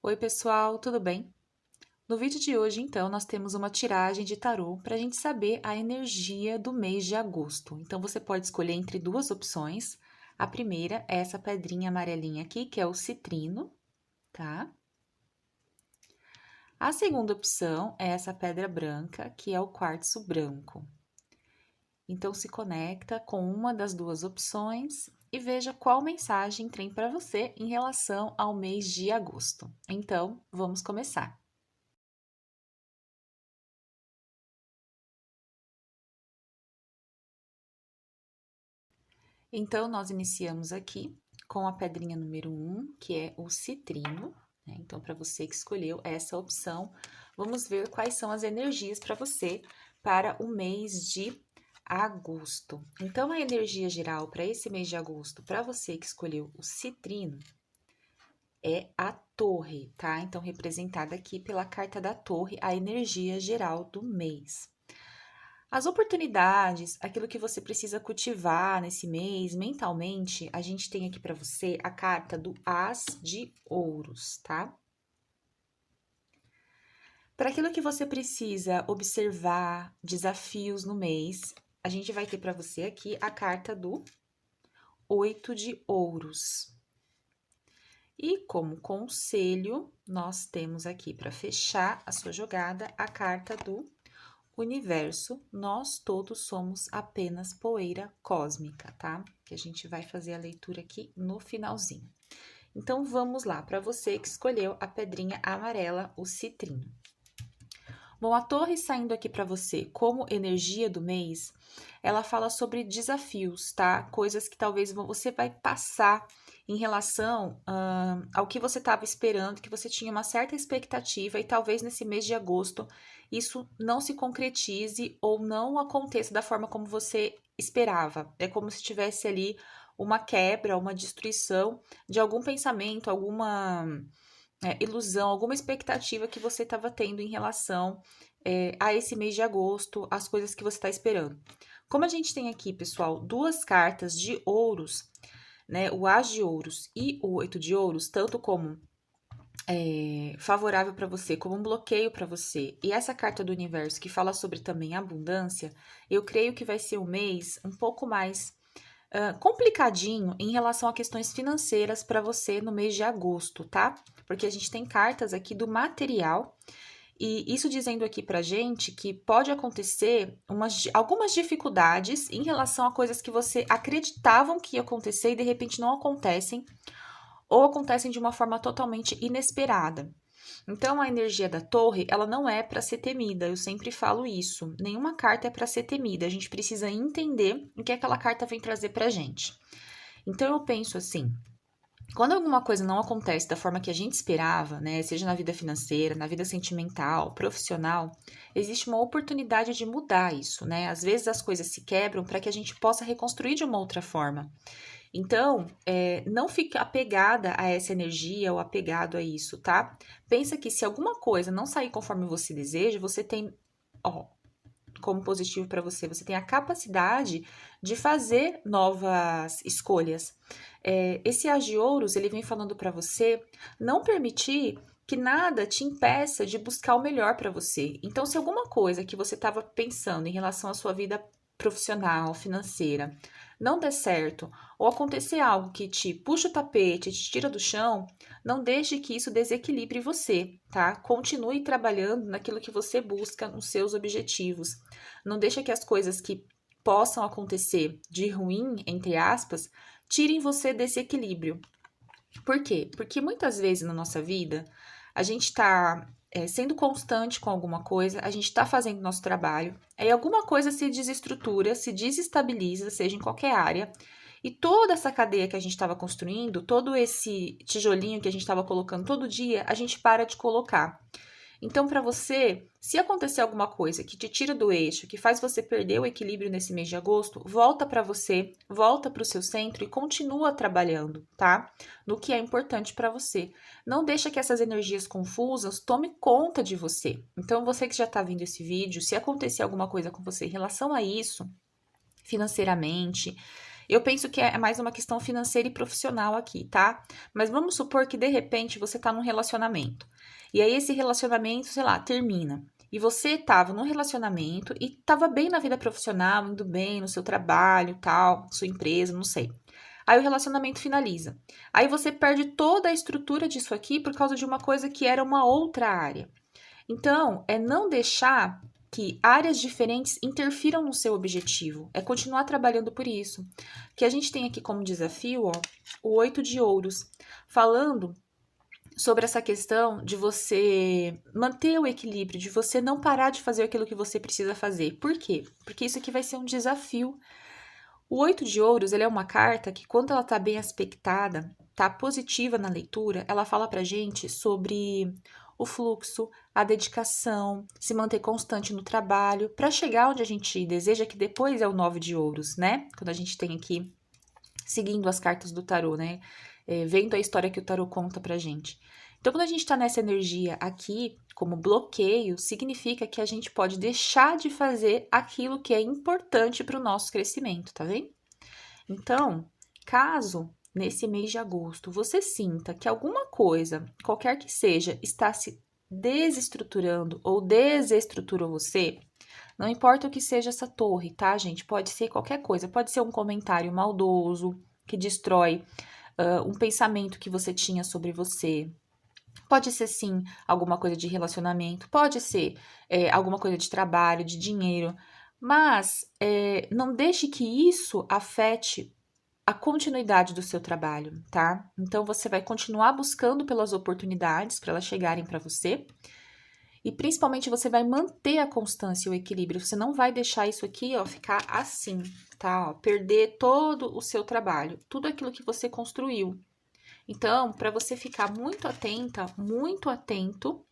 Oi, pessoal, tudo bem? No vídeo de hoje, então, nós temos uma tiragem de tarô para a gente saber a energia do mês de agosto. Então, você pode escolher entre duas opções. A primeira é essa pedrinha amarelinha aqui, que é o citrino, tá? A segunda opção é essa pedra branca, que é o quartzo branco. Então, se conecta com uma das duas opções e veja qual mensagem tem para você em relação ao mês de agosto. Então, vamos começar. Então, nós iniciamos aqui com a pedrinha número 1, que é o citrino, né? Então, para você que escolheu essa opção, vamos ver quais são as energias para você para o mês de agosto. Então, a energia geral para esse mês de agosto, para você que escolheu o citrino, é a torre, tá? Então, representada aqui pela carta da torre, a energia geral do mês. As oportunidades, aquilo que você precisa cultivar nesse mês, mentalmente, a gente tem aqui para você a carta do As de Ouros, tá? Para aquilo que você precisa observar, desafios no mês, a gente vai ter para você aqui a carta do Oito de Ouros. E como conselho, nós temos aqui para fechar a sua jogada a carta do Universo, nós todos somos apenas poeira cósmica, tá? Que a gente vai fazer a leitura aqui no finalzinho. Então, vamos lá, para você que escolheu a pedrinha amarela, o citrino. Bom, a torre saindo aqui para você como energia do mês, ela fala sobre desafios, tá? Coisas que talvez você vai passar em relação ao que você estava esperando, que você tinha uma certa expectativa e talvez nesse mês de agosto isso não se concretize ou não aconteça da forma como você esperava. É como se tivesse ali uma quebra, uma destruição de algum pensamento, alguma ilusão, alguma expectativa que você estava tendo em relação a esse mês de agosto, as coisas que você está esperando. Como a gente tem aqui, pessoal, duas cartas de ouros, né? O As de Ouros e o Oito de Ouros, tanto como favorável para você, como um bloqueio para você, e essa carta do universo que fala sobre também abundância, eu creio que vai ser um mês um pouco mais complicadinho em relação a questões financeiras para você no mês de agosto, tá? Porque a gente tem cartas aqui do material e isso dizendo aqui pra gente que pode acontecer algumas dificuldades em relação a coisas que você acreditavam que ia acontecer e de repente não acontecem, ou acontecem de uma forma totalmente inesperada. Então, a energia da torre, ela não é para ser temida, eu sempre falo isso. Nenhuma carta é para ser temida, a gente precisa entender o que aquela carta vem trazer pra gente. Então, eu penso assim, quando alguma coisa não acontece da forma que a gente esperava, né, seja na vida financeira, na vida sentimental, profissional, existe uma oportunidade de mudar isso, né? Às vezes as coisas se quebram para que a gente possa reconstruir de uma outra forma. Então, não fique apegada a essa energia ou apegado a isso, tá? Pensa que se alguma coisa não sair conforme você deseja, você tem, ó, como positivo para você, você tem a capacidade de fazer novas escolhas. Esse As de Ouros, ele vem falando para você não permitir que nada te impeça de buscar o melhor para você. Então, se alguma coisa que você estava pensando em relação à sua vida profissional, financeira, não der certo, ou acontecer algo que te puxa o tapete, te tira do chão, não deixe que isso desequilibre você, tá? Continue trabalhando naquilo que você busca, nos seus objetivos. Não deixe que as coisas que possam acontecer de ruim, entre aspas, tirem você desse equilíbrio. Por quê? Porque muitas vezes na nossa vida, a gente tá sendo constante com alguma coisa, a gente tá fazendo nosso trabalho, aí alguma coisa se desestrutura, se desestabiliza, seja em qualquer área, e toda essa cadeia que a gente estava construindo, todo esse tijolinho que a gente estava colocando todo dia, a gente para de colocar. Então, para você, se acontecer alguma coisa que te tira do eixo, que faz você perder o equilíbrio nesse mês de agosto, volta para você, volta para o seu centro e continua trabalhando, tá? No que é importante para você. Não deixa que essas energias confusas tomem conta de você. Então, você que já está vendo esse vídeo, se acontecer alguma coisa com você em relação a isso, financeiramente, Eu penso que é mais uma questão financeira e profissional aqui, tá? Mas vamos supor que de repente você tá num relacionamento. E aí esse relacionamento, sei lá, termina. E você tava num relacionamento e tava bem na vida profissional, indo bem no seu trabalho, tal, sua empresa, não sei. Aí o relacionamento finaliza. Aí você perde toda a estrutura disso aqui por causa de uma coisa que era uma outra área. Então, é não deixar que áreas diferentes interfiram no seu objetivo. É continuar trabalhando por isso. Que a gente tem aqui como desafio, ó, o 8 de ouros, falando sobre essa questão de você manter o equilíbrio, de você não parar de fazer aquilo que você precisa fazer. Por quê? Porque isso aqui vai ser um desafio. O 8 de ouros, ele é uma carta que, quando ela tá bem aspectada, tá positiva na leitura, ela fala pra gente sobre o fluxo, a dedicação, se manter constante no trabalho, para chegar onde a gente deseja, que depois é o 9 de ouros, né? Quando a gente tem aqui, seguindo as cartas do tarô, né? Vendo a história que o tarô conta pra gente. Então, quando a gente tá nessa energia aqui, como bloqueio, significa que a gente pode deixar de fazer aquilo que é importante para o nosso crescimento, tá vendo? Então, caso nesse mês de agosto você sinta que alguma coisa, qualquer que seja, está se desestruturando ou desestruturou você, não importa o que seja essa torre, tá, gente? Pode ser qualquer coisa, pode ser um comentário maldoso que destrói um pensamento que você tinha sobre você. Pode ser, sim, alguma coisa de relacionamento, pode ser alguma coisa de trabalho, de dinheiro, mas não deixe que isso afete a continuidade do seu trabalho, tá? Então, você vai continuar buscando pelas oportunidades para elas chegarem para você. E principalmente você vai manter a constância e o equilíbrio. Você não vai deixar isso aqui, ó, ficar assim, tá? Ó, perder todo o seu trabalho, tudo aquilo que você construiu. Então, para você ficar muito atenta, muito atento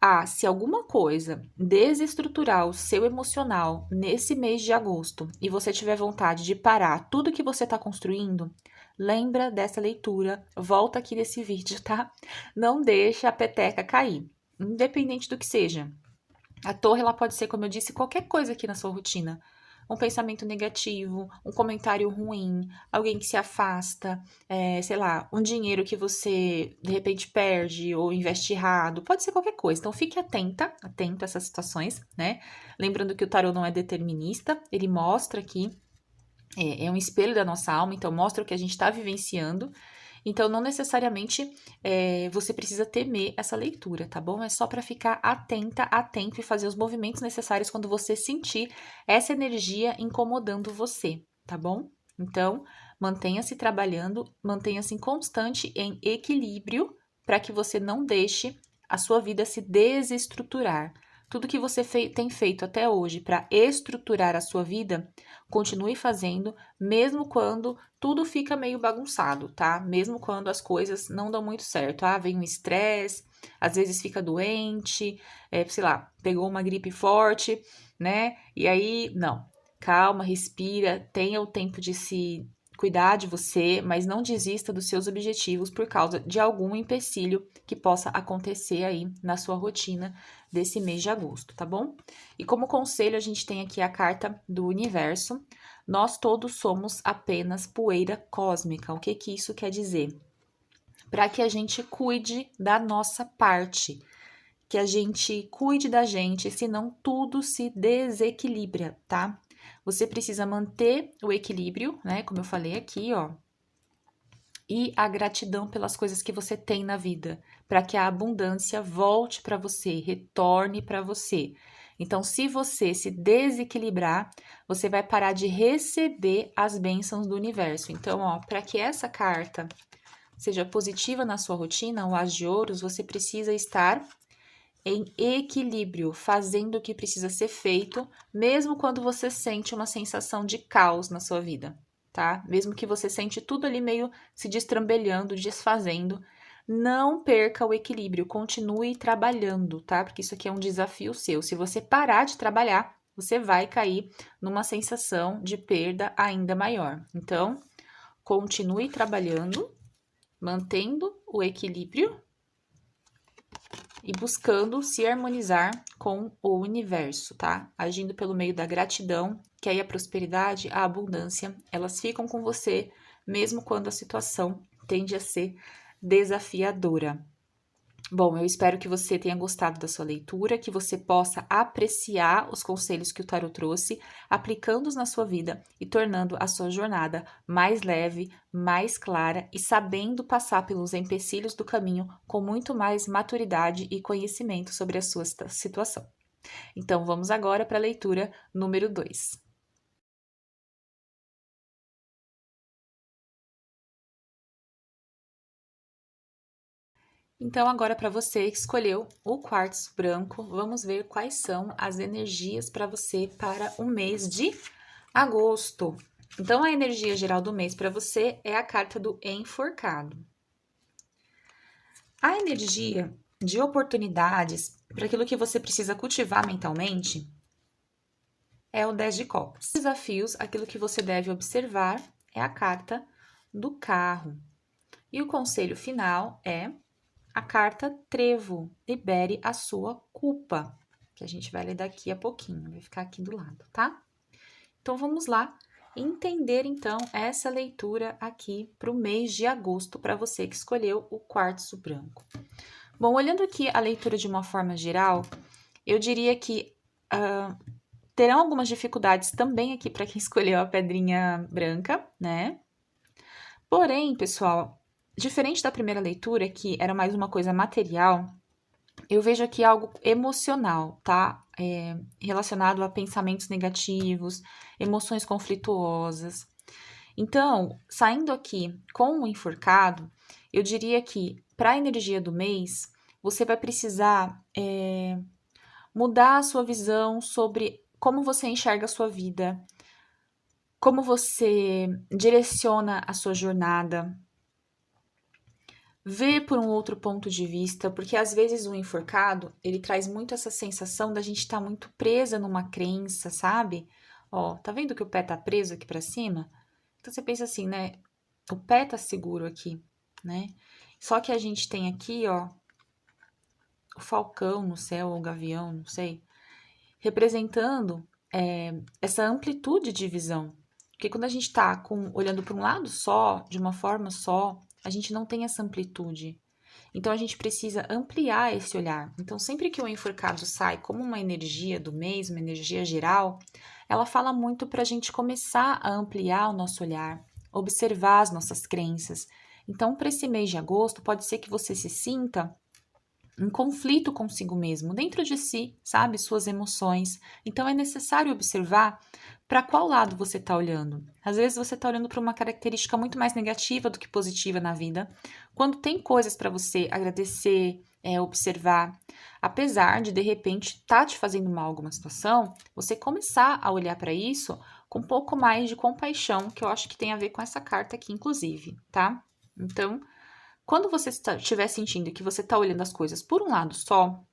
a se alguma coisa desestruturar o seu emocional nesse mês de agosto e você tiver vontade de parar tudo que você está construindo, lembra dessa leitura, volta aqui nesse vídeo, tá? Não deixa a peteca cair, independente do que seja. A torre, ela pode ser, como eu disse, qualquer coisa aqui na sua rotina. Um pensamento negativo, um comentário ruim, alguém que se afasta, sei lá, um dinheiro que você de repente perde ou investe errado, pode ser qualquer coisa. Então fique atento a essas situações, né? Lembrando que o tarô não é determinista, ele mostra aqui, é um espelho da nossa alma, então mostra o que a gente está vivenciando. Então, não necessariamente você precisa temer essa leitura, tá bom? É só para ficar atento e fazer os movimentos necessários quando você sentir essa energia incomodando você, tá bom? Então, mantenha-se trabalhando, mantenha-se constante em equilíbrio para que você não deixe a sua vida se desestruturar. Tudo que você tem feito até hoje para estruturar a sua vida, continue fazendo, mesmo quando tudo fica meio bagunçado, tá? Mesmo quando as coisas não dão muito certo. Ah, vem um estresse, às vezes fica doente, sei lá, pegou uma gripe forte, né? E aí, não. Calma, respira, tenha o tempo de se cuidar de você, mas não desista dos seus objetivos por causa de algum empecilho que possa acontecer aí na sua rotina desse mês de agosto, tá bom? E como conselho, a gente tem aqui a carta do universo. Nós todos somos apenas poeira cósmica. O que que isso quer dizer? Para que a gente cuide da nossa parte, que a gente cuide da gente, senão tudo se desequilibra, tá? Você precisa manter o equilíbrio, né? Como eu falei aqui, ó. E a gratidão pelas coisas que você tem na vida, para que a abundância volte para você, retorne para você. Então, se você se desequilibrar, você vai parar de receber as bênçãos do universo. Então, ó, para que essa carta seja positiva na sua rotina, o As de Ouros, você precisa estar em equilíbrio, fazendo o que precisa ser feito, mesmo quando você sente uma sensação de caos na sua vida, tá? Mesmo que você sente tudo ali meio se destrambelhando, desfazendo, não perca o equilíbrio, continue trabalhando, tá? Porque isso aqui é um desafio seu. Se você parar de trabalhar, você vai cair numa sensação de perda ainda maior. Então, continue trabalhando, mantendo o equilíbrio e buscando se harmonizar com o universo, tá? Agindo pelo meio da gratidão, que aí a prosperidade, a abundância, elas ficam com você, mesmo quando a situação tende a ser desafiadora. Bom, eu espero que você tenha gostado da sua leitura, que você possa apreciar os conselhos que o tarot trouxe, aplicando-os na sua vida e tornando a sua jornada mais leve, mais clara e sabendo passar pelos empecilhos do caminho com muito mais maturidade e conhecimento sobre a sua situação. Então, vamos agora para a leitura número 2. Então, agora para você que escolheu o quartzo branco, vamos ver quais são as energias para você para o mês de agosto. Então, a energia geral do mês para você é a carta do enforcado. A energia de oportunidades para aquilo que você precisa cultivar mentalmente é o 10 de copas. Desafios, aquilo que você deve observar é a carta do carro. E o conselho final é a carta trevo, libere a sua culpa, que a gente vai ler daqui a pouquinho, vai ficar aqui do lado, tá? Então, vamos lá entender, então, essa leitura aqui para o mês de agosto, para você que escolheu o quartzo branco. Bom, olhando aqui a leitura de uma forma geral, eu diria que terão algumas dificuldades também aqui para quem escolheu a pedrinha branca, né? Porém, pessoal, diferente da primeira leitura, que era mais uma coisa material, eu vejo aqui algo emocional, tá? Relacionado a pensamentos negativos, emoções conflituosas. Então, saindo aqui com o enforcado, eu diria que para a energia do mês, você vai precisar mudar a sua visão sobre como você enxerga a sua vida, como você direciona a sua jornada, ver por um outro ponto de vista, porque às vezes o enforcado, ele traz muito essa sensação da gente estar muito presa numa crença, sabe? Ó, tá vendo que o pé tá preso aqui pra cima? Então você pensa assim, né? O pé tá seguro aqui, né? Só que a gente tem aqui, ó, o falcão no céu, ou o gavião, não sei, representando essa amplitude de visão. Porque quando a gente tá olhando para um lado só, de uma forma só, a gente não tem essa amplitude. Então a gente precisa ampliar esse olhar. Então, sempre que o enforcado sai como uma energia do mês, uma energia geral, ela fala muito para a gente começar a ampliar o nosso olhar, observar as nossas crenças. Então, para esse mês de agosto, pode ser que você se sinta em conflito consigo mesmo, dentro de si, sabe? Suas emoções. Então, é necessário observar para qual lado você está olhando. Às vezes, você está olhando para uma característica muito mais negativa do que positiva na vida, quando tem coisas para você agradecer, observar. Apesar de repente, estar te fazendo mal alguma situação, você começar a olhar para isso com um pouco mais de compaixão, que eu acho que tem a ver com essa carta aqui, inclusive, tá? Então, quando você estiver sentindo que você está olhando as coisas por um lado só,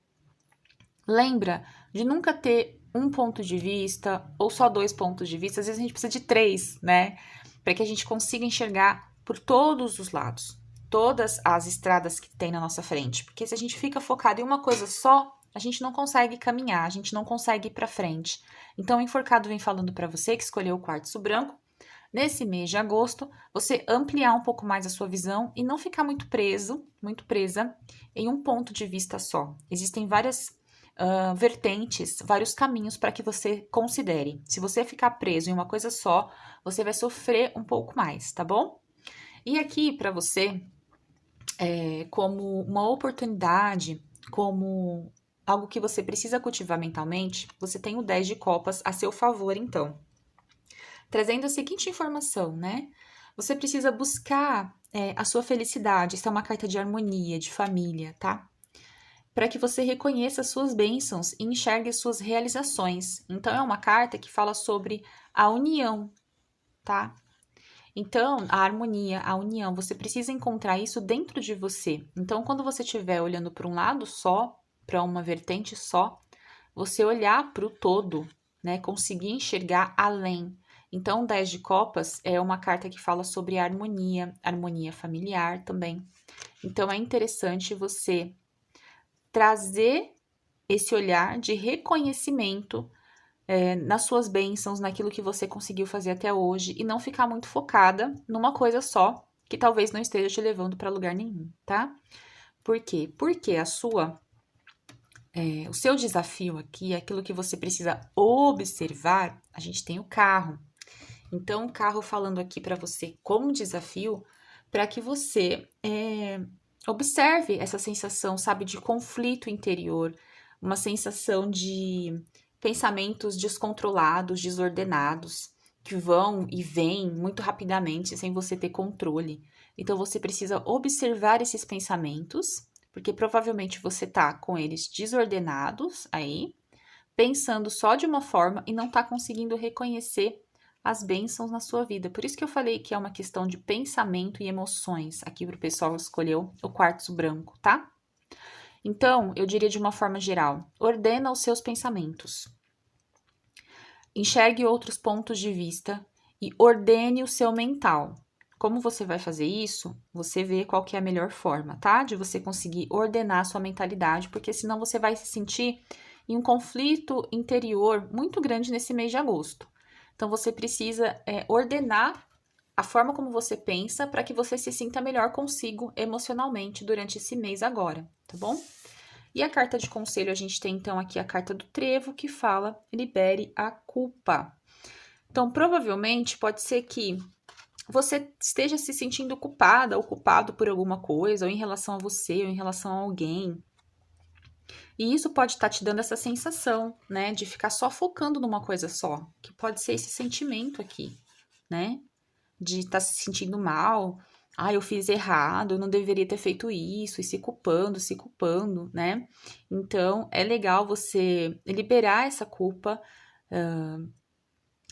lembra de nunca ter um ponto de vista ou só dois pontos de vista. Às vezes a gente precisa de três, né? Para que a gente consiga enxergar por todos os lados, todas as estradas que tem na nossa frente. Porque se a gente fica focado em uma coisa só, a gente não consegue caminhar, a gente não consegue ir para frente. Então, o enforcado vem falando para você que escolheu o quartzo branco, nesse mês de agosto, você ampliar um pouco mais a sua visão e não ficar muito preso, muito presa em um ponto de vista só. Existem várias vertentes, vários caminhos para que você considere. Se você ficar preso em uma coisa só, você vai sofrer um pouco mais, tá bom? E aqui para você, como uma oportunidade, como algo que você precisa cultivar mentalmente, você tem o 10 de copas a seu favor, então. Trazendo a seguinte informação, né? Você precisa buscar a sua felicidade. Isso é uma carta de harmonia, de família, tá? Para que você reconheça as suas bênçãos e enxergue as suas realizações. Então, é uma carta que fala sobre a união, tá? Então, a harmonia, a união, você precisa encontrar isso dentro de você. Então, quando você estiver olhando para um lado só, para uma vertente só, você olhar para o todo, né? Conseguir enxergar além. Então, 10 de copas é uma carta que fala sobre harmonia, harmonia familiar também. Então, é interessante você trazer esse olhar de reconhecimento nas suas bênçãos, naquilo que você conseguiu fazer até hoje e não ficar muito focada numa coisa só que talvez não esteja te levando para lugar nenhum, tá? Por quê? Porque o seu desafio aqui, aquilo que você precisa observar, a gente tem o carro. Então, o carro falando aqui para você como desafio, para que você observe essa sensação, sabe, de conflito interior, uma sensação de pensamentos descontrolados, desordenados, que vão e vêm muito rapidamente sem você ter controle. Então, você precisa observar esses pensamentos, porque provavelmente você tá com eles desordenados aí, pensando só de uma forma e não tá conseguindo reconhecer as bênçãos na sua vida. Por isso que eu falei que é uma questão de pensamento e emoções. Aqui para o pessoal escolheu o quartzo branco, tá? Então, eu diria de uma forma geral, ordena os seus pensamentos. Enxergue outros pontos de vista e ordene o seu mental. Como você vai fazer isso? Você vê qual que é a melhor forma, tá? De você conseguir ordenar a sua mentalidade, porque senão você vai se sentir em um conflito interior muito grande nesse mês de agosto. Então, você precisa ordenar a forma como você pensa para que você se sinta melhor consigo emocionalmente durante esse mês agora, tá bom? E a carta de conselho, a gente tem então aqui a carta do trevo que fala libere a culpa. Então, provavelmente pode ser que você esteja se sentindo culpada ou culpado por alguma coisa, ou em relação a você, ou em relação a alguém. E isso pode estar te dando essa sensação, né, de ficar só focando numa coisa só, que pode ser esse sentimento aqui, né, de estar se sentindo mal. Ah, eu fiz errado, eu não deveria ter feito isso, e se culpando, né? Então, é legal você liberar essa culpa,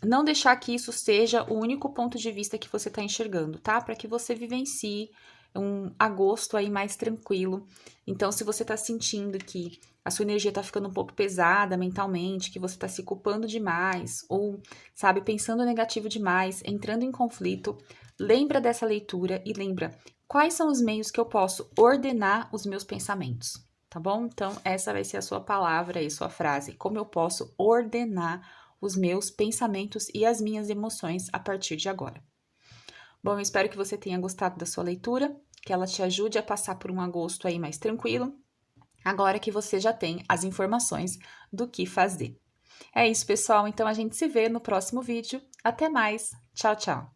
não deixar que isso seja o único ponto de vista que você está enxergando, tá? Para que você vivencie um agosto aí mais tranquilo. Então, se você tá sentindo que a sua energia tá ficando um pouco pesada mentalmente, que você tá se culpando demais, ou, sabe, pensando negativo demais, entrando em conflito, lembra dessa leitura e lembra quais são os meios que eu posso ordenar os meus pensamentos, tá bom? Então, essa vai ser a sua palavra e sua frase. Como eu posso ordenar os meus pensamentos e as minhas emoções a partir de agora. Bom, eu espero que você tenha gostado da sua leitura, que ela te ajude a passar por um agosto aí mais tranquilo, agora que você já tem as informações do que fazer. É isso, pessoal. Então a gente se vê no próximo vídeo. Até mais. Tchau, tchau.